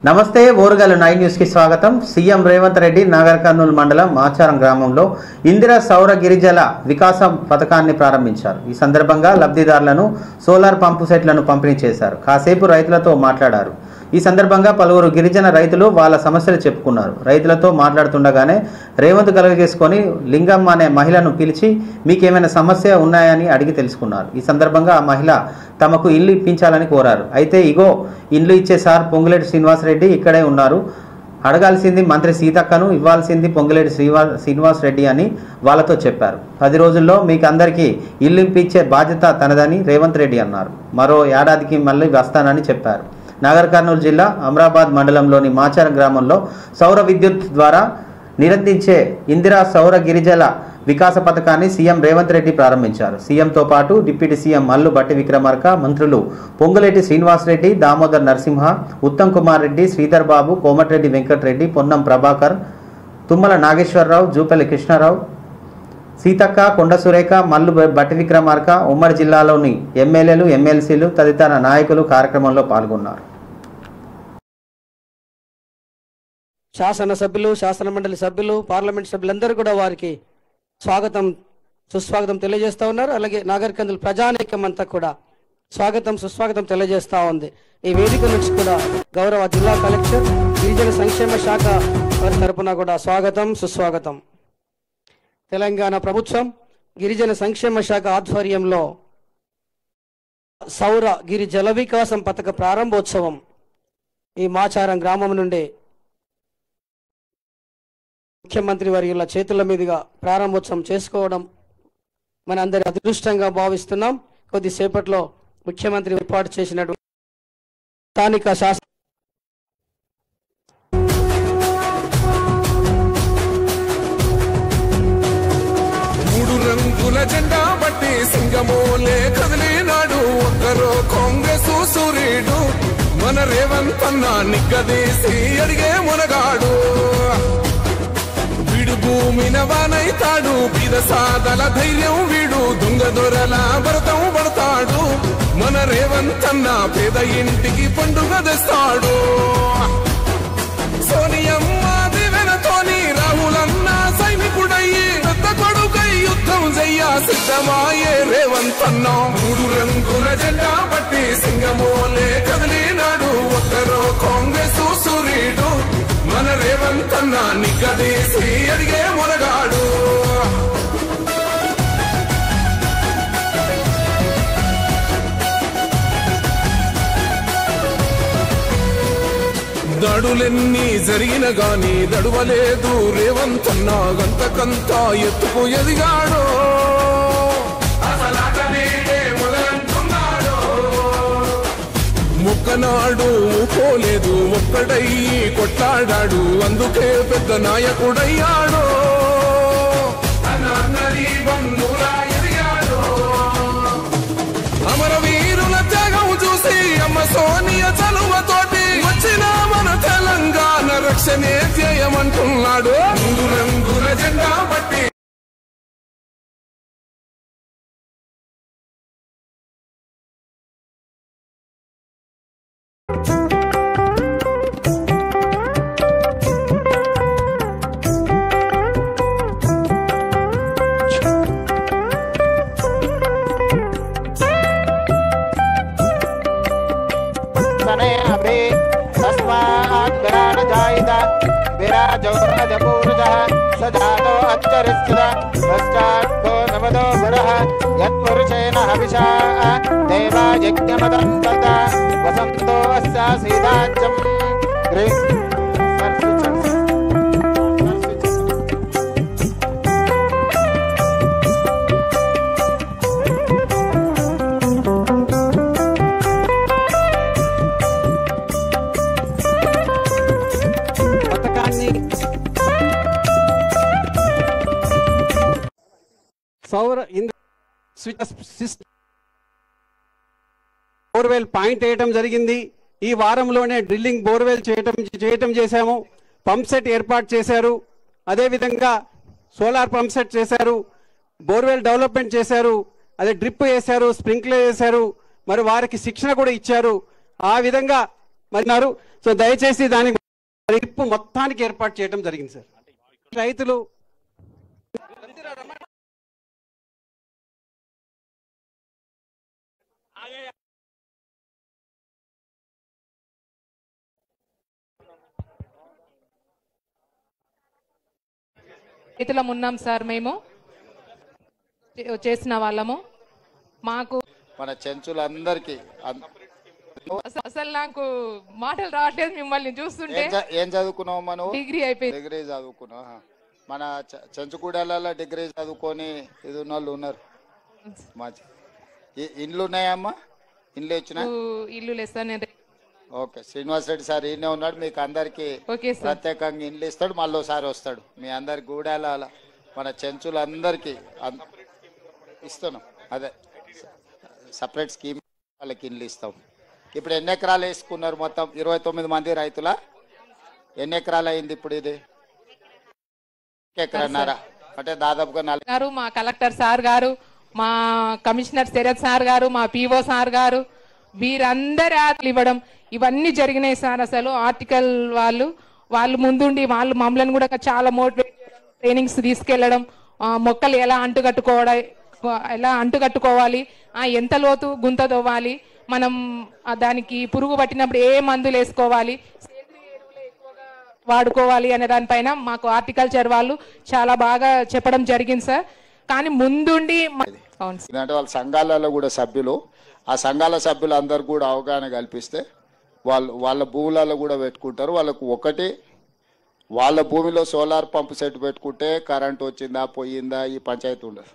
నమస్తే ఓరుగల్లు 9 న్యూస్ కి స్వాగతం. సీఎం రేవంత్ రెడ్డి నాగర్ కర్నూల్ మండలం మాచారం గ్రామంలో ఇందిరా సౌర గిరిజల వికాస పథకాన్ని ప్రారంభించారు. ఈ సందర్భంగా లబ్ధిదారులను సోలార్ పంపు సెట్లను పంపిణీ చేశారు. కాసేపు రైతులతో మాట్లాడారు. ఈ సందర్భంగా పలువురు గిరిజన రైతులు వాళ్ళ సమస్యలు చెప్పుకున్నారు. రైతులతో మాట్లాడుతుండగానే రేవంత్ కలుగజేసుకొని లింగమ్మ అనే మహిళను పిలిచి మీకేమైనా సమస్య ఉన్నాయని అడిగి తెలుసుకున్నారు. ఈ సందర్భంగా ఆ మహిళ తమకు ఇల్లు ఇప్పించాలని కోరారు. అయితే ఇగో ఇల్లు ఇచ్చే సార్ పొంగులేటి శ్రీనివాసరెడ్డి ఇక్కడే ఉన్నారు, అడగాల్సింది మంత్రి సీతక్కను, ఇవ్వాల్సింది పొంగులేటి శ్రీనివాసరెడ్డి అని వాళ్ళతో చెప్పారు. 10 రోజుల్లో మీకు అందరికీ ఇల్లు ఇప్పించే బాధ్యత తనదని రేవంత్ రెడ్డి అన్నారు. మరో ఏడాదికి మళ్ళీ వస్తానని చెప్పారు. నాగర్ కర్నూలు జిల్లా అమరాబాద్ మండలంలోని మాచారం గ్రామంలో సౌర విద్యుత్ ద్వారా నిరందించే ఇందిరా సౌర గిరిజల వికాస పథకాన్ని సీఎం రేవంత్ రెడ్డి ప్రారంభించారు. సీఎంతో పాటు డిప్యూటీ సీఎం మల్లు బట్టి విక్రమార్క, మంత్రులు పొంగులేటి శ్రీనివాసరెడ్డి, దామోదర్ నరసింహ, ఉత్తమ్ కుమార్ రెడ్డి, శ్రీధర్ బాబు, కోమటిరెడ్డి వెంకటరెడ్డి, పొన్నం ప్రభాకర్, తుమ్మల నాగేశ్వరరావు, జూపల్లి కృష్ణారావు, సీతక్క, కొండ సురేఖ, మల్లు బట్టి విక్రమార్క, ఉమ్మడి జిల్లాలోని ఎమ్మెల్యేలు, ఎమ్మెల్సీలు తదితర నాయకులు కార్యక్రమంలో పాల్గొన్నారు. శాసనసభ్యులు, శాసన మండలి సభ్యులు, పార్లమెంట్ సభ్యులందరూ కూడా వారికి స్వాగతం సుస్వాగతం తెలియజేస్తా ఉన్నారు. అలాగే నాగర్ కర్నూల్ ప్రజానీకం అంతా కూడా స్వాగతం సుస్వాగతం తెలియజేస్తా ఉంది. ఈ వేదిక నుంచి కూడా గౌరవ జిల్లా కలెక్టర్, గిరిజన సంక్షేమ శాఖ వారి తరపున కూడా స్వాగతం సుస్వాగతం. తెలంగాణ ప్రభుత్వం గిరిజన సంక్షేమ శాఖ ఆధ్వర్యంలో సౌర గిరి జల వికాసం పథక ప్రారంభోత్సవం ఈ మాచారం గ్రామం నుండి ముఖ్యమంత్రి వర్యుల చేతుల మీదుగా ప్రారంభోత్సవం చేసుకోవడం మన అందరి అదృష్టంగా భావిస్తున్నాం. కొద్దిసేపట్లో ముఖ్యమంత్రి ఏర్పాటు చేసినటువంటి స్థానిక శాసన రంగుల జెండా బట్టి సింగమోలే కదిలినాడు ఒక్కరో కాంగ్రెస్ సూర్యుడు మన రేవంత్ అన్న నిగ్గదీసి అడిగే మునగాడు. వీడు భూమిన వానైతాడు, పీద సాదల ధైర్యం వీడు, దొంగ దొరల భరతం పడతాడు. మన రేవంత్ అన్న పేద ఇంటికి పండుగ తెస్తాడు. సోనియమ్మ దివెనతోని రాహులన్న సైనికుడయ్యి పెద్ద కొడుకై యుద్ధం చెయ్య సిద్ధమాయే రేవంత్ అన్న. 3 రంగుల జెండా బట్టి సింగమోలే కదిలినాడు ఒక్కరో కాంగ్రెస్ సూర్యుడు మన రేవంత్ అన్న నిగ్గదీసి అడిగే మునగాడు. దడులెన్ని జరిగిన గాని దడువలేదు రేవంత్ అన్న, గంతకంతా ఎత్తుకు ఎదిగాడు. మొక్కనాడు పోలేదు, ఒక్కడయ్యి కొట్లాడాడు, అందుకే పెద్ద నాయకుడయ్యాడు. అమరవీరుల త్యాగం చూసి అమ్మ సోనియ చలువతోటి వచ్చిన మన తెలంగాణ రక్షణే ధ్యేయమంటున్నాడు. 3 రంగుల జెండా బట్టి सजातो अच्चरिस्थितः पश्चात्तो नवदो गुरः यत्पुरुषेण हविषा देवा यज्ञमदन्तता वसन्तो अस्या सीदाच्यम् సౌర బోర్వెల్ పాయింట్ వేయటం జరిగింది. ఈ వారంలోనే డ్రిల్లింగ్ బోర్వెల్ చేయటం చేశాము. పంప్ సెట్ ఏర్పాటు చేశారు. అదేవిధంగా సోలార్ పంప్ సెట్ చేశారు, బోర్వెల్ డెవలప్మెంట్ చేశారు, అదే డ్రిప్ వేశారు, స్ప్రింక్లర్ వేశారు, మరి వారికి శిక్షణ కూడా ఇచ్చారు. ఆ విధంగా మరి సో దయచేసి దానికి ట్రిప్ మొత్తానికి ఏర్పాటు చేయడం జరిగింది సార్. రైతులు రైతులం ఉన్నాం సార్, మేము చేసిన వాళ్ళము. మాకు మన చెంచులందరికీ అసలు నాకు మాటలు రావట్లేదు మిమ్మల్ని చూస్తుంటే. ఏం చదువుకున్నావు మనం? డిగ్రీ అయిపోయింది. డిగ్రీ చదువుకున్నావు. మన చెంచుగూడలలో డిగ్రీ చదువుకొని ఇది ఉన్న వాళ్ళు ఉన్నారు. ఇండ్లు ఉన్నాయమ్మా? ఇండ్లు వచ్చినా? ఇల్లు లేదు సార్. నేను ఓకే, శ్రీనివాస్ రెడ్డి సార్ ఈయనే ఉన్నాడు. మీకు అందరికి ప్రత్యేకంగా ఇండ్లు ఇస్తాడు. మళ్ళీ ఒకసారి వస్తాడు. మీ అందరి గూడాల మన చెంచులందరికీ ఇస్తున్నాం. అదే సపరేట్ స్కీమ్ వాళ్ళకి ఇండ్లు ఇస్తాం. ఇప్పుడు ఎన్ని ఎకరాలు వేసుకున్నారు? మొత్తం 29 మంది రైతుల ఎన్ని ఎకరాలు అయింది ఇప్పుడు? ఇది ఎకరన్నారా? అంటే దాదాపుగా 4. మా కలెక్టర్ సార్ గారు, మా కమిషనర్ శరత్ సార్ గారు, మా పిఓ సార్ గారు వీరందరి ఇవ్వడం ఇవన్నీ జరిగినాయి సార్. అసలు ఆర్టికల్ వాళ్ళు ముందుండి వాళ్ళు మమ్మల్ని కూడా చాలా మోటివేట్ ట్రైనింగ్స్ తీసుకెళ్లడం, మొక్కలు ఎలా అంటుకట్టుకోవాలి, ఎంత లోతు గుంత తవ్వాలి, మనం దానికి పురుగు పట్టినప్పుడు ఏ మందులు వేసుకోవాలి, సేంద్రియ ఎరువులు ఎక్కువగా వాడుకోవాలి అనే దానిపైన మాకు హార్టికల్చర్ వాళ్ళు చాలా బాగా చెప్పడం జరిగింది సార్. కానీ ముందుండి అంటే వాళ్ళ సంఘాలలో కూడా సభ్యులు, ఆ సంఘాల సభ్యులు అందరు కూడా అవగాహన కల్పిస్తే వాళ్ళ భూములలో కూడా పెట్టుకుంటారు. వాళ్ళకు ఒకటి వాళ్ళ భూమిలో సోలార్ పంపు సెట్ పెట్టుకుంటే కరెంట్ వచ్చిందా పోయిందా ఈ పంచాయతీ ఉండదు.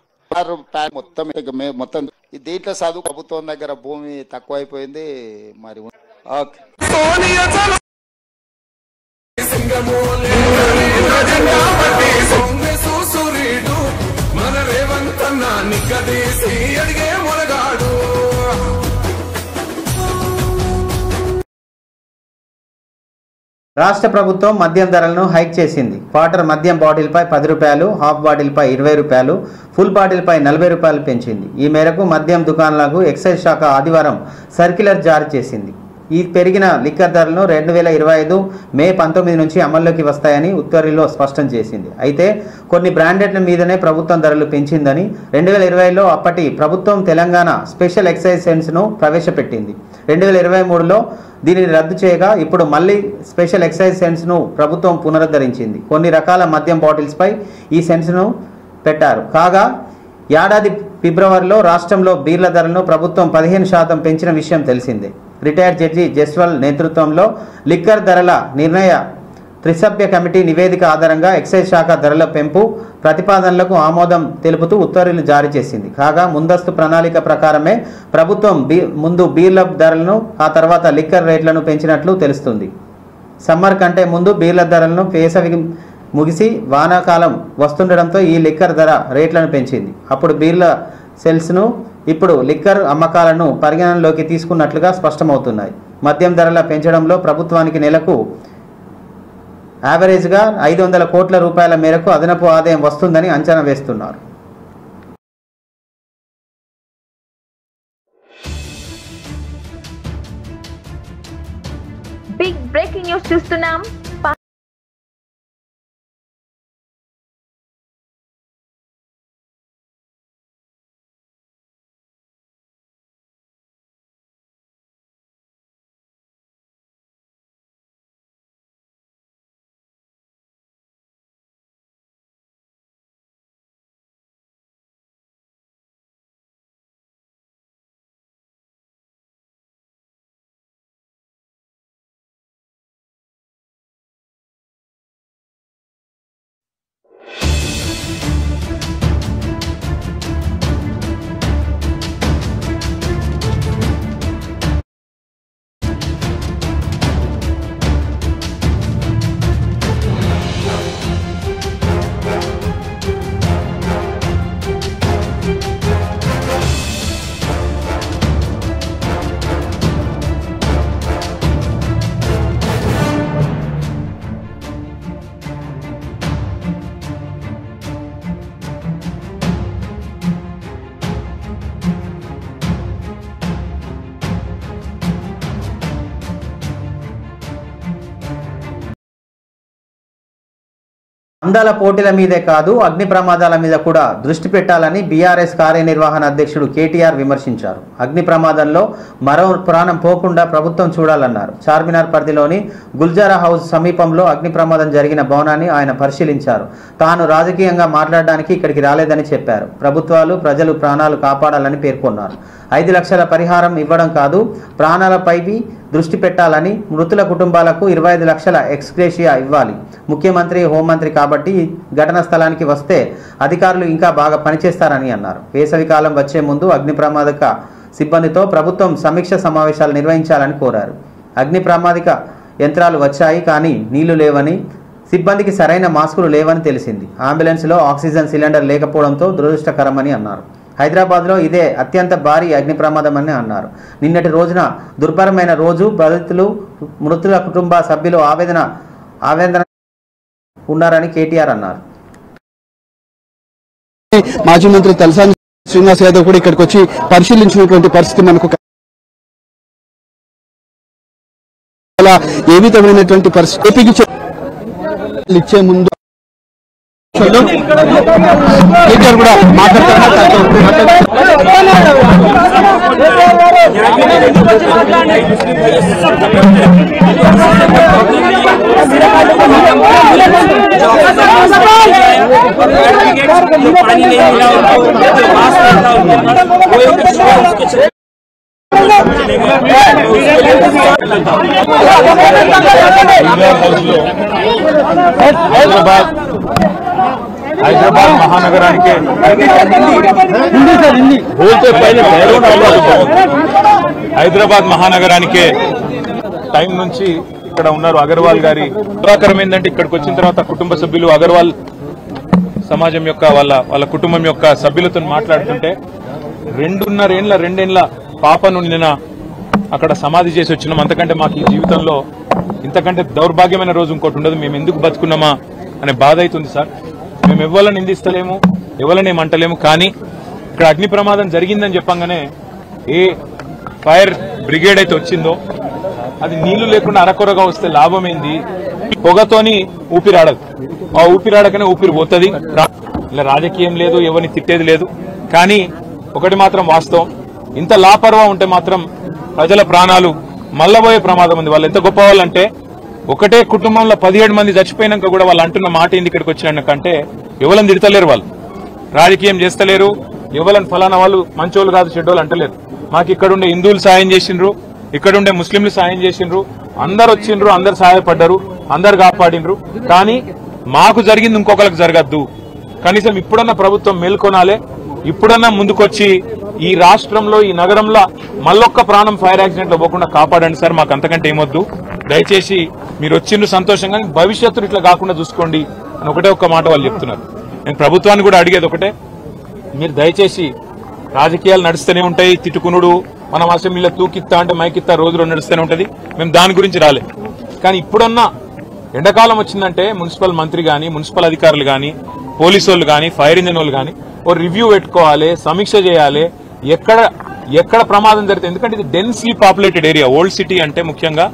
మొత్తం దీంట్లో చదువు ప్రభుత్వం దగ్గర భూమి తక్కువైపోయింది. మరి ఓకే, మన రేవంతన్న నిగ్గదీసి అడిగే మొరగాడు. రాష్ట్ర ప్రభుత్వం మద్యం ధరలను హైక్ చేసింది. క్వార్టర్ మద్యం బాటిల్పై 10 రూపాయలు, హాఫ్ బాటిల్పై 20 రూపాయలు, ఫుల్ బాటిల్పై 40 రూపాయలు పెంచింది. ఈ మేరకు మద్యం దుకాణాలకు ఎక్సైజ్ శాఖ ఆదివారం సర్క్యులర్ జారీ చేసింది. ఈ పెరిగిన లిక్కర్ ధరలను 2025 మే 19 నుంచి అమల్లోకి వస్తాయని ఉత్తర్వుల్లో స్పష్టం చేసింది. అయితే కొన్ని బ్రాండెడ్ల మీదనే ప్రభుత్వం ధరలు పెంచిందని 2020లో అప్పటి ప్రభుత్వం తెలంగాణ స్పెషల్ ఎక్సైజ్ సెన్స్ను ప్రవేశపెట్టింది. 2023లో దీనిని రద్దు చేయగా ఇప్పుడు మళ్ళీ స్పెషల్ ఎక్సైజ్ సెన్స్ను ప్రభుత్వం పునరుద్ధరించింది. కొన్ని రకాల మద్యం బాటిల్స్పై ఈ సెన్స్ను పెట్టారు. కాగా ఏడాది ఫిబ్రవరిలో రాష్ట్రంలో బీర్ల ధరలను ప్రభుత్వం 15% పెంచిన విషయం తెలిసిందే. రిటైర్డ్ జడ్జి జస్వాల్ నేతృత్వంలో లిక్కర్ ధరల నిర్ణయ త్రిసభ్య కమిటీ నివేదిక ఆధారంగా ఎక్సైజ్ శాఖ ధరల పెంపు ప్రతిపాదనలకు ఆమోదం తెలుపుతూ ఉత్తర్వులు జారీ చేసింది. కాగా ముందస్తు ప్రణాళిక ప్రకారమే ప్రభుత్వం ముందు బీర్ల ధరలను, ఆ తర్వాత లిక్కర్ రేట్లను పెంచినట్లు తెలుస్తుంది. సమ్మర్ కంటే ముందు బీర్ల ధరలను వేసవి ముగిసి వానాకాలం వస్తుండడంతో ఈ లిక్కర్ ధర రేట్లను పెంచింది. అప్పుడు బీర్ల సెల్స్ను, ఇప్పుడు లిక్కర్ అమ్మకాలను పరిగణనలోకి తీసుకున్నట్లుగా స్పష్టమవుతున్నాయి. మద్యం ధరల పెంచడంలో ప్రభుత్వానికి నెలకు యావరేజ్గా 500 కోట్ల రూపాయల మేరకు అదనపు ఆదాయం వస్తుందని అంచనా వేస్తున్నారు. బిగ్ బ్రేకింగ్ న్యూస్ చూస్తున్నాం. అందాల పోటీల మీదే కాదు అగ్ని ప్రమాదాల మీద కూడా దృష్టి పెట్టాలని బీఆర్ఎస్ కార్యనిర్వహణ అధ్యక్షుడు కేటీఆర్ విమర్శించారు. అగ్ని ప్రమాదంలో మరో ప్రాణం పోకుండా ప్రభుత్వం చూడాలన్నారు. చార్మినార్ పరిధిలోని గుల్జారా హౌస్ సమీపంలో అగ్ని ప్రమాదం జరిగిన భవనాన్ని ఆయన పరిశీలించారు. తాను రాజకీయంగా మాట్లాడడానికి ఇక్కడికి రాలేదని చెప్పారు. ప్రభుత్వాలు ప్రజలు ప్రాణాలు కాపాడాలని పేర్కొన్నారు. 5 లక్షల పరిహారం ఇవ్వడం కాదు, ప్రాణాలపై దృష్టి పెట్టాలని, మృతుల కుటుంబాలకు 25 లక్షల ఎక్స్గ్రేషియా ఇవ్వాలి. ముఖ్యమంత్రి హోంమంత్రి కాబట్టి ఘటనా స్థలానికి వస్తే అధికారులు ఇంకా బాగా పనిచేస్తారని అన్నారు. వేసవికాలం వచ్చే ముందు అగ్ని ప్రమాదక సిబ్బందితో ప్రభుత్వం సమీక్ష సమావేశాలు నిర్వహించాలని కోరారు. అగ్ని ప్రమాదక యంత్రాలు వచ్చాయి కానీ నీళ్లు లేవని, సిబ్బందికి సరైన మాస్కులు లేవని తెలిసింది. అంబులెన్స్లో ఆక్సిజన్ సిలిండర్ లేకపోవడంతో దురదృష్టకరమని అన్నారు. హైదరాబాద్లో ఇదే అత్యంత భారీ అగ్ని ప్రమాదం అని అన్నారు. నిన్నటి రోజున దుర్భరమైన రోజు. బాధితులు, మృతుల కుటుంబ సభ్యులు ఆవేదన ఉన్నారని కేటీఆర్ అన్నారు. మాజీ మంత్రి తలసాని శ్రీనివాస్ యాదవ్ కూడా ఇక్కడికి వచ్చి పరిశీలించినటువంటి పరిస్థితి మనకు ఏ విధమైనటువంటి పరిస్థితి ఇచ్చే ముందు కేటీఆర్ కూడా హైదరాబాద్ మహానగరానికి హైదరాబాద్ మహానగరానికే టైం నుంచి ఇక్కడ ఉన్నారు అగర్వాల్ గారి. బాధాకరం ఏంటంటే ఇక్కడికి వచ్చిన తర్వాత కుటుంబ సభ్యులు అగర్వాల్ సమాజం యొక్క వాళ్ళ కుటుంబం యొక్క సభ్యులతో మాట్లాడుతుంటే 2.5 పాపను నిన్న అక్కడ సమాధి చేసి వచ్చినాం. అంతకంటే మాకు ఈ జీవితంలో ఇంతకంటే దౌర్భాగ్యమైన రోజు ఇంకోటి ఉండదు. మేము ఎందుకు బతుకున్నామా అనే బాధ అవుతుంది సార్. మేము ఎవరిని నిందిస్తలేము, ఎవరిని ఏమంటలేము. కానీ ఇక్కడ అగ్ని ప్రమాదం జరిగిందని చెప్పంగానే ఏ ఫైర్ బ్రిగేడ్ అయితే వచ్చిందో అది నీళ్లు లేకుండా అరకొరగా వస్తే లాభమైంది. పొగతోని ఊపిరాడదు. ఆ ఊపిరాడకనే ఊపిరి పోతుంది. ఇలా రాజకీయం లేదు, ఎవరిని తిట్టేది లేదు. కానీ ఒకటి మాత్రం వాస్తవం, ఇంత లాపర్వా ఉంటే మాత్రం ప్రజల ప్రాణాలు మల్లబోయే ప్రమాదం ఉంది. వాళ్ళు ఎంత గొప్ప వాళ్ళంటే ఒకటే కుటుంబంలో 17 మంది చచ్చిపోయినాక కూడా వాళ్ళు అంటున్న మాట ఏంది ఇక్కడికి వచ్చినాకంటే ఎవరిని తిడతలేరు, వాళ్ళు రాజకీయం చేస్తలేరు, ఎవరిని ఫలానా వాళ్ళు మంచోళ్ళు కాదు చెడ్డోళ్ళు అంటలేరు. మాకు ఇక్కడుండే హిందువులు సాయం చేసిండ్రు, ఇక్కడుండే ముస్లింలు సాయం చేసిండ్రు, అందరు వచ్చిండ్రు, అందరు సహాయపడ్డారు, అందరు కాపాడిండ్రు. కానీ మాకు జరిగింది ఇంకొకరికి జరగద్దు. కనీసం ఇప్పుడన్నా ప్రభుత్వం మేల్కొనాలే, ఇప్పుడన్నా ముందుకొచ్చి ఈ రాష్ట్రంలో ఈ నగరంలో మళ్ళొక్క ప్రాణం ఫైర్ యాక్సిడెంట్ లో పోకుండా కాపాడండి సార్. మాకు అంతకంటే ఏమొద్దు. దయచేసి మీరు వచ్చిండ్రు సంతోషంగా, భవిష్యత్తును ఇట్లా కాకుండా చూసుకోండి అని ఒకటే ఒక్క మాట వాళ్ళు చెప్తున్నారు. నేను ప్రభుత్వాన్ని కూడా అడిగేది ఒకటే, మీరు దయచేసి రాజకీయాలు నడుస్తూనే ఉంటాయి, తిట్టుకునుడు, మనం అసెంబ్లీలో తూకిత్తా అంటే మైకిత్తా రోజులో నడుస్తూనే ఉంటది. మేము దాని గురించి రాలే. కానీ ఇప్పుడన్నా ఎండాకాలం వచ్చిందంటే మున్సిపల్ మంత్రి గాని, మున్సిపల్ అధికారులు గాని, పోలీసు వాళ్ళు గాని, ఫైర్ ఇంజిన్ వాళ్ళు గాని ఓ రివ్యూ పెట్టుకోవాలి, సమీక్ష చేయాలి. ఎక్కడ ప్రమాదం జరిగితే, ఎందుకంటే ఇది densely populated area. Old city అంటే ముఖ్యంగా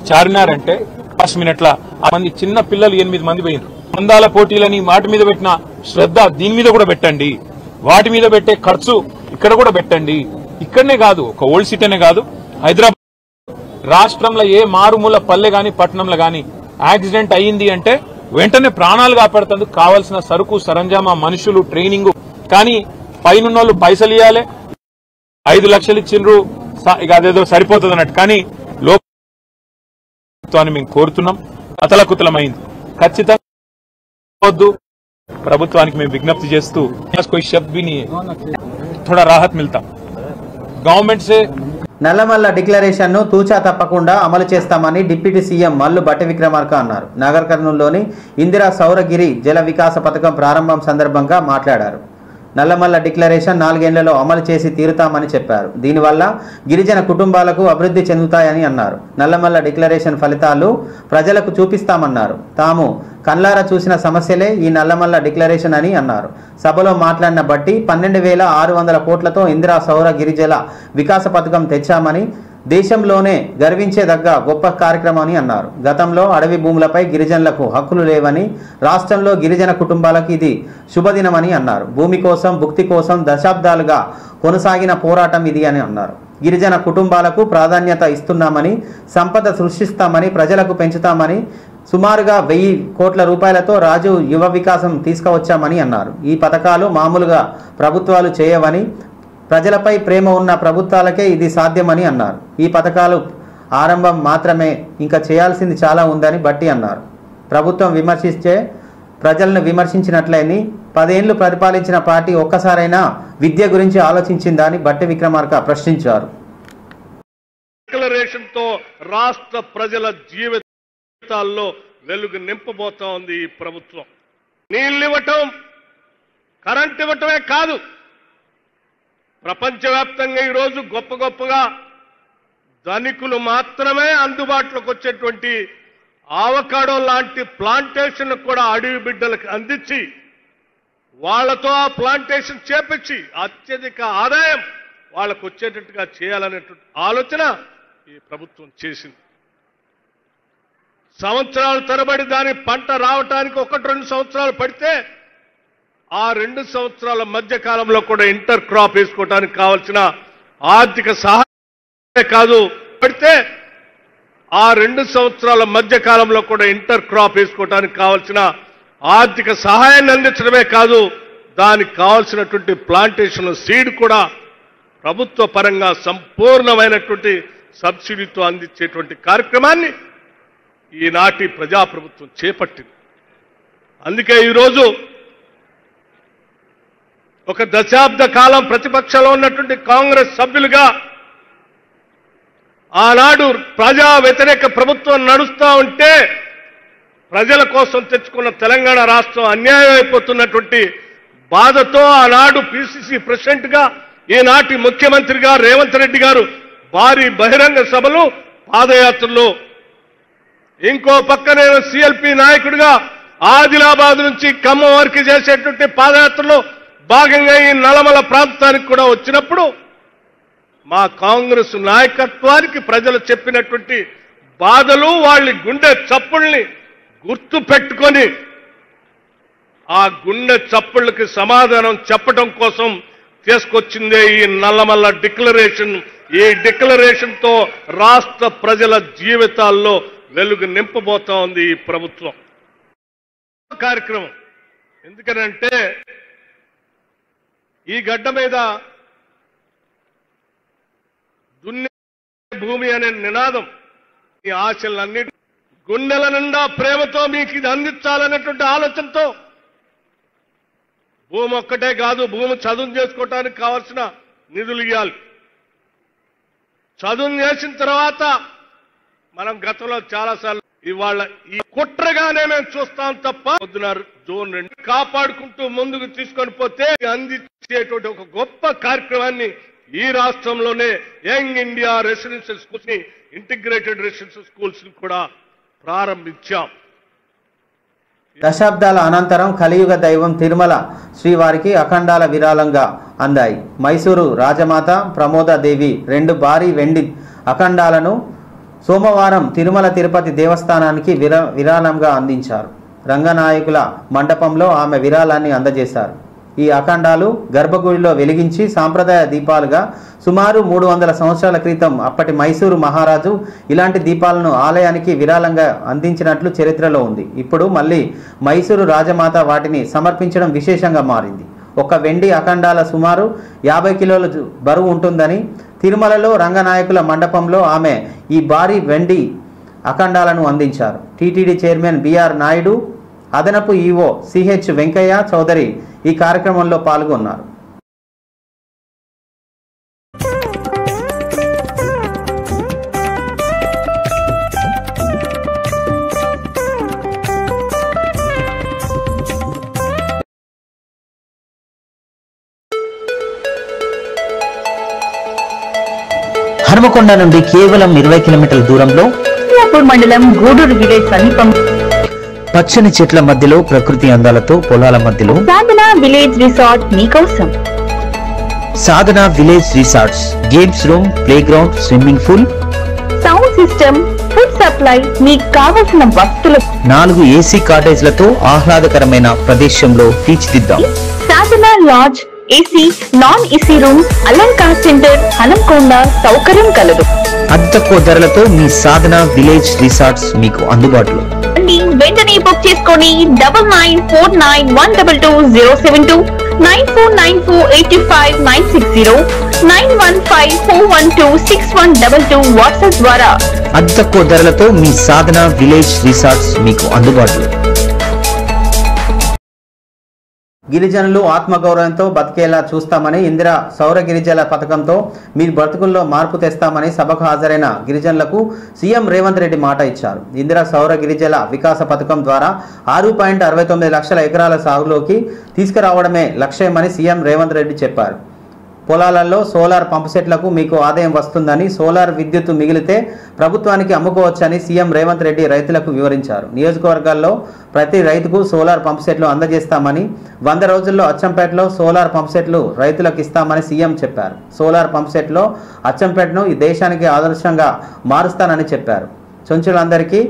చార్మినార్ అంటే లాస్ట్ మినిట్ల మంది చిన్న పిల్లలు 8 మంది పోయినారు. అందాల పోటీలని వాటి మీద పెట్టిన శ్రద్ధ దీని మీద కూడా పెట్టండి. వాటి మీద పెట్టే ఖర్చు ఇక్కడ కూడా పెట్టండి. ఇక్కడనే కాదు, ఒక ఓల్డ్ సిటీనే కాదు, హైదరాబాద్ రాష్ట్రంలో ఏ మారుమూల పల్లె గాని పట్టణంలో గాని యాక్సిడెంట్ అయ్యింది అంటే వెంటనే ప్రాణాలు కాపాడుతందుకు కావాల్సిన సరుకు సరంజామా, మనుషులు, ట్రైనింగ్. కానీ పైనున్నోళ్ళు పైసలు ఇవ్వాలి, 5 లక్షలు ఇచ్చిండ్రు, ఇక అదేదో సరిపోతుంది అన్నట్టు. కానీ లోకాన్ని మేము కోరుతున్నాం, అతలకుతలమైంది. ఖచ్చితంగా వద్దు. ప్రభుత్వానికి మేము విజ్ఞప్తి చేస్తూ कोई शब्द भी नहीं है, थोड़ा राहत मिलता गवर्नमेंट से. నల్లమల్ల డిక్లరేషన్ను తూచా తప్పకుండా అమలు చేస్తామని డిప్యూటీ సీఎం మల్లు భట్టి విక్రమార్క అన్నారు. నాగర్ కర్నూలులోని ఇందిరా సౌరగిరి జల వికాస పథకం ప్రారంభం సందర్భంగా మాట్లాడారు. నల్లమల్ల డిక్లరేషన్ 4 ఏళ్లలో అమలు చేసి తీరుతామని చెప్పారు. దీనివల్ల గిరిజన కుటుంబాలకు అభివృద్ధి చెందుతాయని అన్నారు. నల్లమల్ల డిక్లరేషన్ ఫలితాలు ప్రజలకు చూపిస్తామన్నారు. తాము కళ్ళారా చూసిన సమస్యలే ఈ నల్లమల్ల డిక్లరేషన్ అని అన్నారు. సభలో మాట్లాడిన బట్టి 12,600 కోట్లతో ఇందిరా సౌర గిరిజల వికాస పథకం తెచ్చామని, దేశంలోనే గర్వించేదగ్గ గొప్ప కార్యక్రమం అని అన్నారు. గతంలో అడవి భూములపై గిరిజనులకు హక్కులు లేవని, రాష్ట్రంలో గిరిజన కుటుంబాలకు ఇది శుభదినమని అన్నారు. భూమి కోసం, భుక్తి కోసం దశాబ్దాలుగా కొనసాగిన పోరాటం ఇది అని అన్నారు. గిరిజన కుటుంబాలకు ప్రాధాన్యత ఇస్తున్నామని, సంపద సృష్టిస్తామని, ప్రజలకు పెంచుతామని, సుమారుగా 1000 కోట్ల రూపాయలతో రాజు యువ వికాసం తీసుకువచ్చామని అన్నారు. ఈ పథకాలు మామూలుగా ప్రభుత్వాలు చేయవని, ప్రజలపై ప్రేమ ఉన్న ప్రభుత్వాలకే ఇది సాధ్యమని అన్నారు. ఈ పథకాలు ఆరంభం మాత్రమే, ఇంకా చేయాల్సింది చాలా ఉందని బట్టి అన్నారు. ప్రభుత్వం విమర్శిస్తే ప్రజలను విమర్శించినట్లని, 10 ఏళ్లు పరిపాలించిన పార్టీ ఒక్కసారైనా విద్య గురించి ఆలోచించిందా అని బట్టి విక్రమార్క ప్రశ్నించారు. డిక్లరేషన్తో రాష్ట్ర ప్రజల జీవితాల్లో వెలుగు నింపబోతా ఉంది ఈ ప్రభుత్వం. నీళ్ళు ఇవ్వటం, కరెంట్ ఇవ్వటమే కాదు, ప్రపంచవ్యాప్తంగా ఈరోజు గొప్పగా ధనికులు మాత్రమే అందుబాటులోకి వచ్చేటువంటి ఆవకాడో లాంటి ప్లాంటేషన్ కూడా అడవి బిడ్డలకు అందించి వాళ్లతో ఆ ప్లాంటేషన్ చేపించి అత్యధిక ఆదాయం వాళ్ళకు వచ్చేటట్టుగా చేయాలనేటువంటి ఆలోచన ఈ ప్రభుత్వం చేసింది. సంవత్సరాల తరబడి దాని పంట రావటానికి 1-2 సంవత్సరాలు పడితే ఆ 2 సంవత్సరాల మధ్య కాలంలో కూడా ఇంటర్ క్రాప్ వేసుకోవడానికి కావాల్సిన ఆర్థిక సహాయం కాదు పడితే ఆ 2 సంవత్సరాల మధ్య కాలంలో కూడా ఇంటర్ క్రాప్ వేసుకోవడానికి కావాల్సిన ఆర్థిక సహాయాన్ని అందించడమే కాదు, దానికి కావాల్సినటువంటి ప్లాంటేషన్ సీడ్ కూడా ప్రభుత్వ పరంగా సంపూర్ణమైనటువంటి సబ్సిడీతో అందించేటువంటి కార్యక్రమాన్ని ఈనాటి ప్రజాప్రభుత్వం చేపట్టింది. అందుకే ఈరోజు ఒక దశాబ్ద కాలం ప్రతిపక్షంలో ఉన్నటువంటి కాంగ్రెస్ సభ్యులుగా ఆనాడు ప్రజా వ్యతిరేక ప్రభుత్వం నడుస్తూ ఉంటే ప్రజల కోసం తెచ్చుకున్న తెలంగాణ రాష్ట్రం అన్యాయం అయిపోతున్నటువంటి బాధతో ఆనాడు పిసిసి ప్రెసిడెంట్ గా, ఈనాటి ముఖ్యమంత్రిగా రేవంత్ రెడ్డి గారు భారీ బహిరంగ సభలు, పాదయాత్రలు, ఇంకో పక్క నేను సిఎల్పి నాయకుడిగా ఆదిలాబాద్ నుంచి ఖమ్మం వరకు చేసేటువంటి పాదయాత్రలో భాగంగా ఈ నల్లమల ప్రాంతానికి కూడా వచ్చినప్పుడు మా కాంగ్రెస్ నాయకత్వానికి ప్రజలు చెప్పినటువంటి బాధలు, వాళ్ళ గుండె చప్పుల్ని గుర్తు పెట్టుకొని ఆ గుండె చప్పుళ్ళకి సమాధానం చెప్పడం కోసం తీసుకొచ్చిందే ఈ నల్లమల్ల డిక్లరేషన్. ఈ డిక్లరేషన్ తో రాష్ట్ర ప్రజల జీవితాల్లో వెలుగు నింపబోతా ఉంది ఈ ప్రభుత్వం కార్యక్రమం. ఎందుకనంటే ఈ గడ్డ మీద దున్నే భూమి అనే నినాదం ఈ ఆశలన్నిటి గుండెల నిండా ప్రేమతో మీకు ఇది అందించాలనేటువంటి ఆలోచనతో భూమి ఒక్కటే కాదు, భూమి చదువు చేసుకోవటానికి కావాల్సిన నిధులు ఇవ్వాలి. చదువు చేసిన తర్వాత మనం గతంలో చాలాసార్లు ఇవాళ ఈ కుట్రగానే మేము చూస్తాం తప్ప పొద్దున్నారు జోన్ 2 కాపాడుకుంటూ ముందుకు తీసుకొని పోతే అందించేటువంటి ఒక గొప్ప కార్యక్రమాన్ని ఈ రాష్ట్రంలోనే యంగ్ ఇండియా రెసిడెన్షియల్ స్కూల్స్ ని, ఇంటిగ్రేటెడ్ రెసిడెన్షియల్ స్కూల్స్ ని కూడా ప్రారంభించాం. దశాబ్దాల అనంతరం కలియుగ దైవం తిరుమల శ్రీవారికి అఖండాల విరాళంగా అందాయి. మైసూరు రాజమాత ప్రమోదాదేవి 2 భారీ వెండి అఖండాలను సోమవారం తిరుమల తిరుపతి దేవస్థానానికి విరాళంగా అందించారు. రంగనాయకుల మండపంలో ఆమె విరాళాన్ని అందజేశారు. ఈ అఖండాలు గర్భగుడిలో వెలిగించి సాంప్రదాయ దీపాలుగా సుమారు 300 సంవత్సరాల క్రితం అప్పటి మైసూరు మహారాజు ఇలాంటి దీపాలను ఆలయానికి విరాళంగా అందించినట్లు చరిత్రలో ఉంది. ఇప్పుడు మళ్ళీ మైసూరు రాజమాత వాటిని సమర్పించడం విశేషంగా మారింది. ఒక వెండి అఖండాల సుమారు 50 కిలోల బరువు ఉంటుందని, తిరుమలలో రంగనాయకుల మండపంలో ఆమె ఈ భారీ వెండి అఖండాలను అందించారు. టీటీడీ చైర్మన్ బిఆర్ నాయుడు, అదనపు ఈవో సిహెచ్ వెంకయ్య చౌదరి ఈ కార్యక్రమంలో పాల్గొన్నారు. హనుమకొండ నుండి కేవలం 20 కిలోమీటర్ల దూరంలో మండలం గూడూరు విలేజ్ సమీపం పచ్చని చెట్ల మధ్యలో ప్రకృతి అందాలతో పొలాల మధ్యలో సాధన విలేజ్ రిసార్ట్ మీకోసం. Sadhana village resorts, games room, play ground, swimming pool, sound system, food supply, మీకు కావలసిన వస్తువులు 4 ఏసీ కాటేజ్లతో ఆహ్లాదకరమైన ప్రదేశంలో తీర్చిదిద్దాం. Sadhana lodge, AC, non AC room, Alankar centre, Hanamkonda సౌకర్యం కలదు. అతి తక్కువ ధరలతో మీ సాధన విలేజ్ రిసార్ట్స్ మీకు అందుబాటులో. వెంటనే బుక్ చేసుకొని 9949122072, 9494859609, 9154126122 వాట్సాప్ ద్వారా అతి తక్కువ ధరలతో మీ సాధన విలేజ్ రిసార్ట్స్ మీకు అందుబాటులో. గిరిజనులు ఆత్మగౌరవంతో బతికేలా చూస్తామని ఇందిరా సౌర గిరిజల పథకంతో మీ బ్రతుకుల్లో మార్పు తెస్తామని సభకు హాజరైన గిరిజనులకు సీఎం రేవంత్ రెడ్డి మాట ఇచ్చారు. ఇందిరా సౌర గిరిజల వికాస పథకం ద్వారా 6.69 లక్షల ఎకరాల సాగులోకి తీసుకురావడమే లక్ష్యమని సీఎం రేవంత్ రెడ్డి చెప్పారు. పొలాలలో సోలార్ పంపు సెట్లకు మీకు ఆదాయం వస్తుందని, సోలార్ విద్యుత్తు మిగిలితే ప్రభుత్వానికి అమ్ముకోవచ్చని సీఎం రేవంత్ రెడ్డి రైతులకు వివరించారు. నియోజకవర్గాల్లో ప్రతి రైతుకు సోలార్ పంపు సెట్లు అందజేస్తామని, 100 రోజుల్లో అచ్చంపేటలో సోలార్ పంపు సెట్లు రైతులకు ఇస్తామని సీఎం చెప్పారు. సోలార్ పంపు సెట్లో అచ్చంపేటను ఈ దేశానికి ఆదర్శంగా మారుస్తానని చెప్పారు. చెంచులందరికీ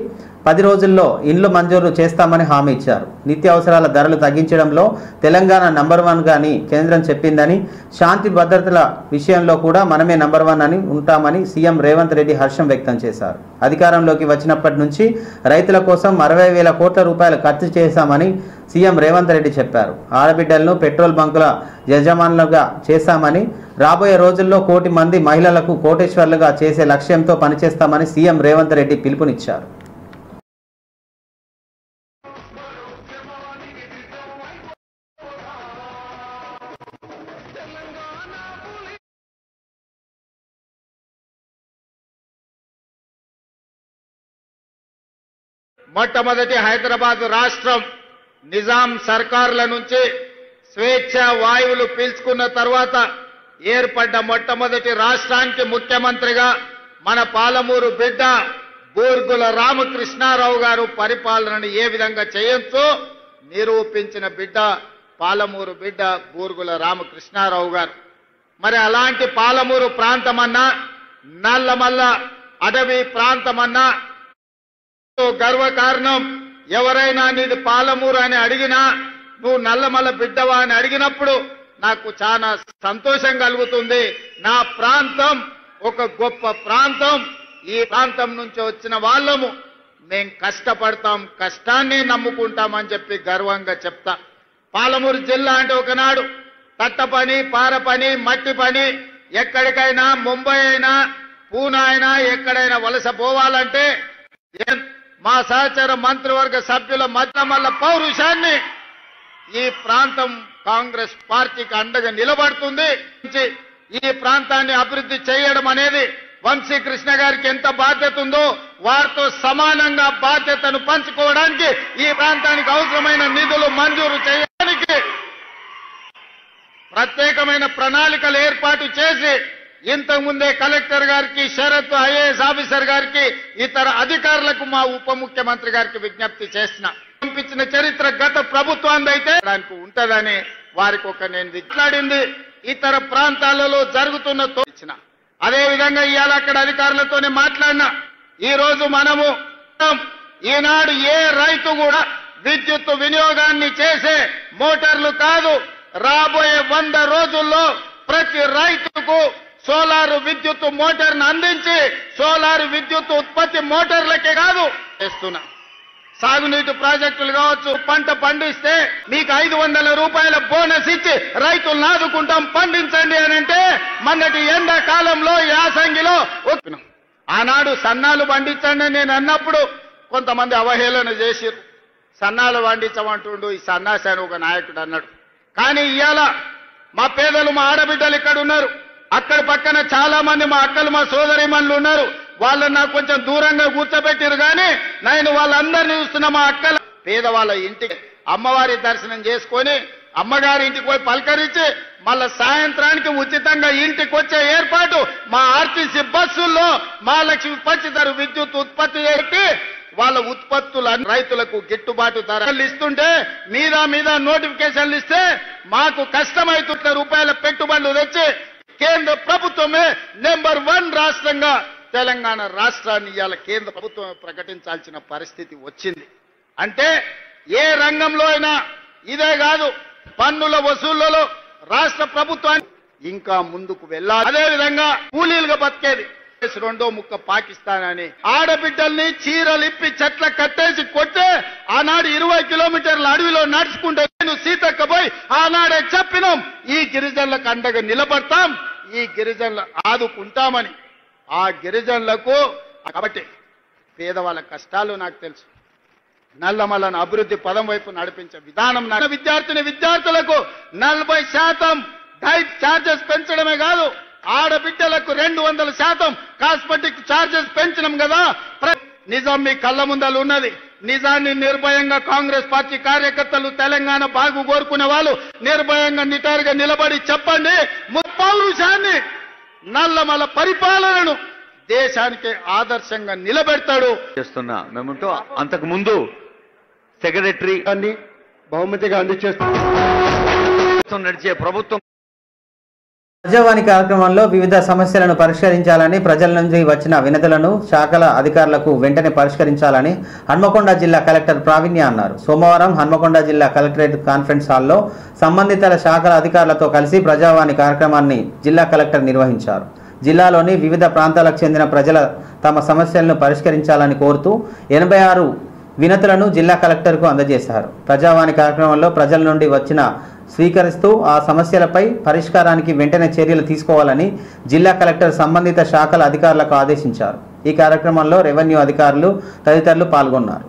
10 రోజుల్లో ఇండ్లు మంజూరు చేస్తామని హామీ ఇచ్చారు. నిత్యావసరాల ధరలు తగ్గించడంలో తెలంగాణ నంబర్ 1 అని కేంద్రం చెప్పిందని, శాంతి భద్రతల విషయంలో కూడా మనమే నంబర్ 1 అని ఉంటామని సీఎం రేవంత్ రెడ్డి హర్షం వ్యక్తం చేశారు. అధికారంలోకి వచ్చినప్పటి నుంచి రైతుల కోసం 60,000 కోట్ల రూపాయలు ఖర్చు చేశామని సీఎం రేవంత్ రెడ్డి చెప్పారు. ఆడబిడ్డలను పెట్రోల్ బంకుల యజమానులుగా చేశామని, రాబోయే రోజుల్లో 1 కోటి మంది మహిళలకు కోటేశ్వర్లుగా చేసే లక్ష్యంతో పనిచేస్తామని సీఎం రేవంత్ రెడ్డి పిలుపునిచ్చారు. మొట్టమొదటి హైదరాబాద్ రాష్ట్రం నిజాం సర్కార్ల నుంచి స్వేచ్ఛ వాయువులు పీల్చుకున్న తర్వాత ఏర్పడ్డ మొట్టమొదటి రాష్ట్రానికి ముఖ్యమంత్రిగా మన పాలమూరు బిడ్డ బూర్గుల రామకృష్ణారావు గారు పరిపాలనను ఏ విధంగా చేయొచ్చో నిరూపించిన బిడ్డ పాలమూరు బిడ్డ బూర్గుల రామకృష్ణారావు గారు. మరి అలాంటి పాలమూరు ప్రాంతమన్నా, నల్లమల్ల అడవి ప్రాంతమన్నా గర్వకారణం. ఎవరైనా నీది పాలమూరు అని అడిగినా, నువ్వు నల్లమల్ల బిడ్డవా అని అడిగినప్పుడు నాకు చాలా సంతోషం కలుగుతుంది. నా ప్రాంతం ఒక గొప్ప ప్రాంతం. ఈ ప్రాంతం నుంచి వచ్చిన వాళ్ళము, మేం కష్టపడతాం, కష్టాన్ని నమ్ముకుంటామని చెప్పి గర్వంగా చెప్తా. పాలమూరు జిల్లా అంటే ఒకనాడు తట్ట పని, పార పని, మట్టి పని, ఎక్కడికైనా ముంబై అయినా పూనా అయినా ఎక్కడైనా వలస పోవాలంటే మా సహచర మంత్రివర్గ సభ్యుల మధ్యమల్ల పౌరుషాన్ని ఈ ప్రాంతం కాంగ్రెస్ పార్టీకి అండగా నిలబడుతుంది. ఈ ప్రాంతాన్ని అభివృద్ధి చేయడం అనేది వంశీకృష్ణ గారికి ఎంత బాధ్యత ఉందో వారితో సమానంగా బాధ్యతను పంచుకోవడానికి, ఈ ప్రాంతానికి అవసరమైన నిధులు మంజూరు చేయడానికి ప్రత్యేకమైన ప్రణాళికలు ఏర్పాటు చేసి ఇంతకుముందే కలెక్టర్ గారికి, షరత్ ఐఏఎస్ ఆఫీసర్ గారికి, ఇతర అధికారులకు మా ఉప ముఖ్యమంత్రి గారికి విజ్ఞప్తి చేసిన పంపించిన చరిత్ర గత ప్రభుత్వాన్ని అయితే దానికి ఉంటదని వారికి ఒక నేను మాట్లాడింది. ఇతర ప్రాంతాలలో జరుగుతున్న తోచిన అదే విధంగా ఇవాళ అక్కడ అధికారులతోనే మాట్లాడినా. ఈ రోజు మనము ఈనాడు ఏ రైతు కూడా విద్యుత్ వినియోగాన్ని చేసే మోటార్లు కాదు, రాబోయే 100 రోజుల్లో ప్రతి రైతుకు సోలార్ విద్యుత్ మోటార్ను అందించి సోలార్ విద్యుత్ ఉత్పత్తి మోటార్లకే కాదు చేస్తున్నా. సాగునీటి ప్రాజెక్టులు కావచ్చు, పంట పండిస్తే మీకు 500 రూపాయల బోనస్ ఇచ్చి రైతులను ఆదుకుంటాం, పండించండి అని అంటే మొన్నటి ఎండాకాలంలో యాసంగిలో ఆనాడు సన్నాలు పండించండి నేను అన్నప్పుడు కొంతమంది అవహేళన చేసిరు. సన్నాలు పండించమంటుండు ఈ సన్నాసి అని ఒక నాయకుడు అన్నాడు. కానీ ఇవాళ మా పేదలు, మా ఆడబిడ్డలు ఇక్కడ ఉన్నారు, అక్కడ పక్కన చాలా మంది మా అక్కలు, మా సోదరిమణులు ఉన్నారు. వాళ్ళని నాకు కొంచెం దూరంగా కూర్చోబెట్టారు. కానీ నేను వాళ్ళందరినీ చూస్తున్న మా అక్కల పేదవాళ్ళ ఇంటికి అమ్మవారి దర్శనం చేసుకొని అమ్మగారి ఇంటికి పోయి పలకరించి మళ్ళా సాయంత్రానికి ఉచితంగా ఇంటికి వచ్చే ఏర్పాటు మా ఆర్టీసీ బస్సుల్లో మహాలక్ష్మి పంచదారు విద్యుత్ ఉత్పత్తి చేసి వాళ్ళ ఉత్పత్తులు రైతులకు గిట్టుబాటు ధరలు ఇస్తుంటే మీద నోటిఫికేషన్లు ఇస్తే మాకు కష్టమైతున్న రూపాయల పెట్టుబడులు తెచ్చి కేంద్ర ప్రభుత్వమే నెంబర్ 1 రాష్ట్రంగా తెలంగాణ రాష్ట్రాన్ని ఇవాళ కేంద్ర ప్రభుత్వం ప్రకటించాల్సిన పరిస్థితి వచ్చింది. అంటే ఏ రంగంలో అయినా ఇదే కాదు, పన్నుల వసూళ్లలో రాష్ట్ర ప్రభుత్వాన్ని ఇంకా ముందుకు వెళ్ళాలి. అదే విధంగా కూలీలుగా బతికేది రెండో ముక్క పాకిస్తాన్ అని ఆడబిడ్డల్ని చీరలిప్పి చెట్ల కట్టేసి కొట్టే ఆనాడు 20 కిలోమీటర్ల అడవిలో నడుచుకుంటే నేను సీతక్క పోయి ఆనాడే చెప్పినాం, ఈ గిరిజనులకు అండగా నిలబడతాం, ఈ గిరిజనులు ఆదుకుంటామని. ఆ గిరిజనులకు కాబట్టి పేదవాళ్ళ కష్టాలు నాకు తెలుసు. నల్లమల్లను అభివృద్ధి పదం వైపు నడిపించే విధానం విద్యార్థులకు 40% గైడ్ ఛార్జెస్ పెంచడమే కాదు, ఆడబిడ్డలకు 200% కాస్మెటిక్ ఛార్జెస్ పెంచడం కదా. నిజాం మీ కళ్ళ ముందలు ఉన్నది. నిజాన్ని నిర్భయంగా కాంగ్రెస్ పార్టీ కార్యకర్తలు తెలంగాణ బాగు కోరుకునే వాళ్ళు నిర్భయంగా నిటారుగా నిలబడి చెప్పండి. పౌరుషాన్ని నల్లమల పరిపాలనను దేశానికి ఆదర్శంగా నిలబెడతాడు చేస్తున్న మేముంటూ అంతకు ముందు సెక్రటరీ బహుమతిగా అందజేస్తూ నడిచే ప్రభుత్వం ప్రజావాణి కార్యక్రమంలో వివిధ సమస్యలను పరిష్కరించాలని, ప్రజల నుంచి వచ్చిన వినతులను శాఖల అధికారులకు వెంటనే పరిష్కరించాలని హన్మకొండ జిల్లా కలెక్టర్ ప్రావీణ్య అన్నారు. సోమవారం హన్మకొండ జిల్లా కలెక్టరేట్ కాన్ఫరెన్స్ హాల్లో సంబంధిత శాఖల అధికారులతో కలిసి ప్రజావాణి కార్యక్రమాన్ని జిల్లా కలెక్టర్ నిర్వహించారు. జిల్లాలోని వివిధ ప్రాంతాలకు చెందిన ప్రజల తమ సమస్యలను పరిష్కరించాలని కోరుతూ 86 వినతులను జిల్లా కలెక్టర్కు అందజేశారు. ప్రజావాణి కార్యక్రమంలో ప్రజల నుండి వచ్చిన స్వీకరిస్తూ ఆ సమస్యలపై పరిష్కారానికి వెంటనే చర్యలు తీసుకోవాలని జిల్లా కలెక్టర్ సంబంధిత శాఖల అధికారులకు ఆదేశించారు. ఈ కార్యక్రమంలో రెవెన్యూ అధికారులు తదితరులు పాల్గొన్నారు.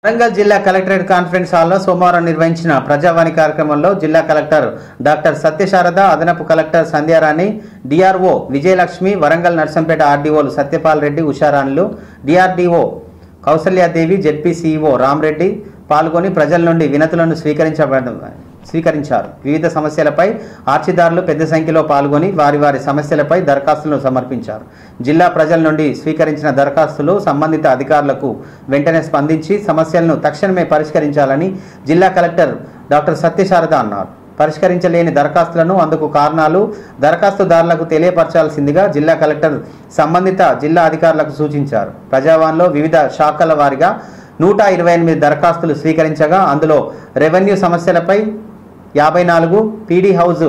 వరంగల్ జిల్లా కలెక్టరేట్ కాన్ఫరెన్స్ హాల్లో సోమవారం నిర్వహించిన ప్రజావాణి కార్యక్రమంలో జిల్లా కలెక్టర్ డాక్టర్ సత్యశారద, అదనపు కలెక్టర్ సంధ్యారాణి, డిఆర్ఓ విజయలక్ష్మి, వరంగల్ నర్సంపేట ఆర్డీఓలు సత్యపాల్ రెడ్డి, ఉషారాణులు, డిఆర్డీఓ కౌసల్యాదేవి, జెడ్పీసీఈఓ రామరెడ్డి పాల్గొని ప్రజల నుండి వినతులను స్వీకరించారు. వివిధ సమస్యలపై ఆర్చిదారులు పెద్ద సంఖ్యలో పాల్గొని వారి సమస్యలపై దరఖాస్తులను సమర్పించారు. జిల్లా ప్రజల నుండి స్వీకరించిన దరఖాస్తులు సంబంధిత అధికారులకు వెంటనే స్పందించి సమస్యలను తక్షణమే పరిష్కరించాలని జిల్లా కలెక్టర్ డాక్టర్ సత్యశారద అన్నారు. పరిష్కరించలేని దరఖాస్తులను, అందుకు కారణాలు దరఖాస్తుదారులకు తెలియపరచాల్సిందిగా జిల్లా కలెక్టర్ సంబంధిత జిల్లా అధికారులకు సూచించారు. ప్రజావాణిలో వివిధ శాఖల వారీగా 128 దరఖాస్తులు స్వీకరించగా అందులో రెవెన్యూ సమస్యలపై 54, పీడీ హౌస్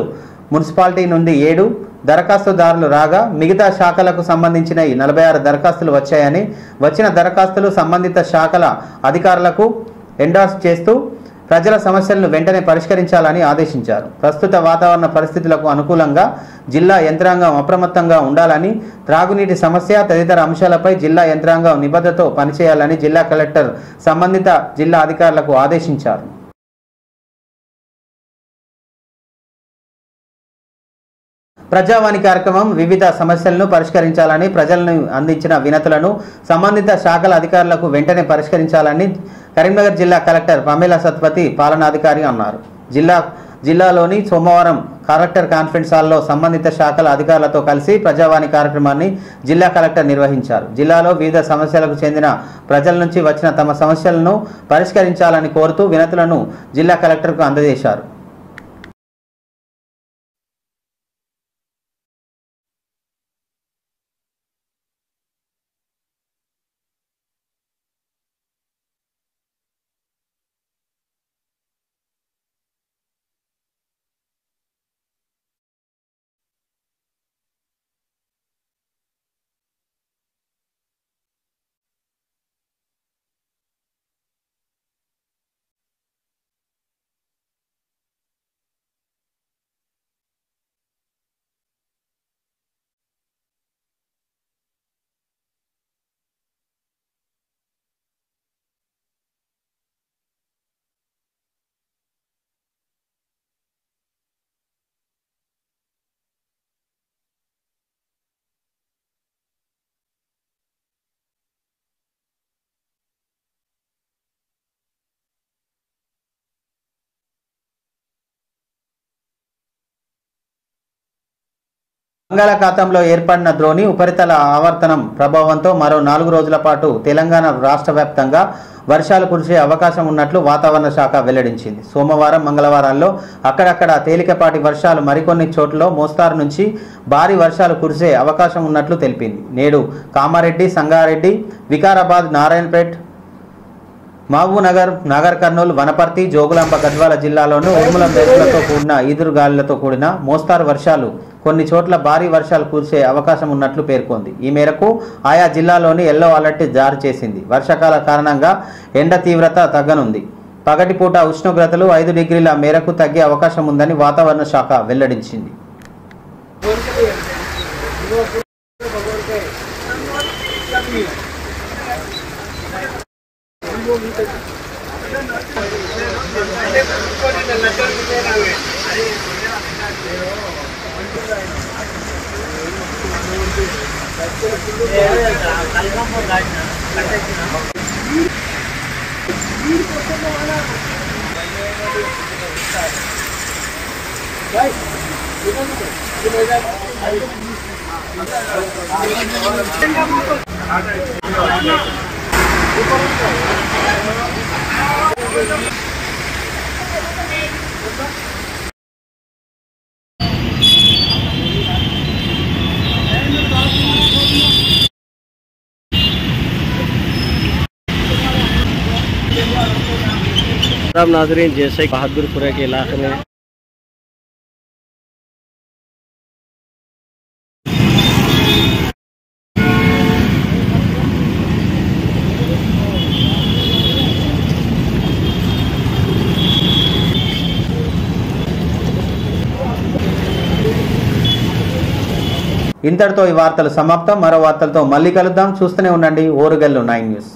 మున్సిపాలిటీ నుండి 7 దరఖాస్తుదారులు రాగా మిగతా శాఖలకు సంబంధించిన 46 దరఖాస్తులు వచ్చాయని, వచ్చిన దరఖాస్తులు సంబంధిత శాఖల అధికారులకు ఎండార్స్ చేస్తూ ప్రజల సమస్యలను వెంటనే పరిష్కరించాలని ఆదేశించారు. ప్రస్తుత వాతావరణ పరిస్థితులకు అనుకూలంగా జిల్లా యంత్రాంగం అప్రమత్తంగా ఉండాలని, త్రాగునీటి సమస్య తదితర అంశాలపై జిల్లా యంత్రాంగం నిబద్ధతతో పనిచేయాలని జిల్లా కలెక్టర్ సంబంధిత జిల్లా అధికారులకు ఆదేశించారు. ప్రజావాణి కార్యక్రమం వివిధ సమస్యలను పరిష్కరించాలని, ప్రజలను అందించిన వినతులను సంబంధిత శాఖల అధికారులకు వెంటనే పరిష్కరించాలని కరీంనగర్ జిల్లా కలెక్టర్ పమేలా సత్పతి పాలనాధికారి అన్నారు. జిల్లాలోని సోమవారం కలెక్టర్ కాన్ఫరెన్స్ హాల్లో సంబంధిత శాఖల అధికారులతో కలిసి ప్రజావాణి కార్యక్రమాన్ని జిల్లా కలెక్టర్ నిర్వహించారు. జిల్లాలో వివిధ సమస్యలకు చెందిన ప్రజల నుంచి వచ్చిన తమ సమస్యలను పరిష్కరించాలని కోరుతూ వినతులను జిల్లా కలెక్టర్కు అందజేశారు. బంగాళాఖాతంలో ఏర్పడిన ద్రోణి ఉపరితల ఆవర్తనం ప్రభావంతో మరో 4 రోజుల పాటు తెలంగాణ రాష్ట్ర వ్యాప్తంగా వర్షాలు కురిసే అవకాశం ఉన్నట్లు వాతావరణ శాఖ వెల్లడించింది. సోమవారం, మంగళవారాల్లో అక్కడక్కడ తేలికపాటి వర్షాలు, మరికొన్ని చోట్ల మోస్తారు నుంచి భారీ వర్షాలు కురిసే అవకాశం ఉన్నట్లు తెలిపింది. నేడు కామారెడ్డి, సంగారెడ్డి, వికారాబాద్, నారాయణపేట్, మహబూబ్నగర్, నాగర్ కర్నూల్, వనపర్తి, జోగులాంబ, గద్వాల జిల్లాలోనూ ఉరుముల మెరుపులతో కూడిన ఈదురుగాలులతో కూడిన మోస్తారు వర్షాలు, కొన్ని చోట్ల భారీ వర్షాలు కురిసే అవకాశం ఉన్నట్లు పేర్కొంది. ఈ మేరకు ఆయా జిల్లాలోని ఎల్లో అలర్ట్ జారీ చేసింది. వర్షాకాల కారణంగా ఎండ తీవ్రత తగ్గనుంది. పగటిపూట ఉష్ణోగ్రతలు 5 డిగ్రీల మేరకు తగ్గే అవకాశం ఉందని వాతావరణ శాఖ వెల్లడించింది. नाज़रीन, जैसे बहादुरपुरा के इलाके में ఇంతటితో ఈ వార్తలు సమాప్తం. మరో వార్తలతో మళ్ళీ కలుద్దాం. చూస్తూనే ఉండండి ఓరుగల్లు 9 న్యూస్.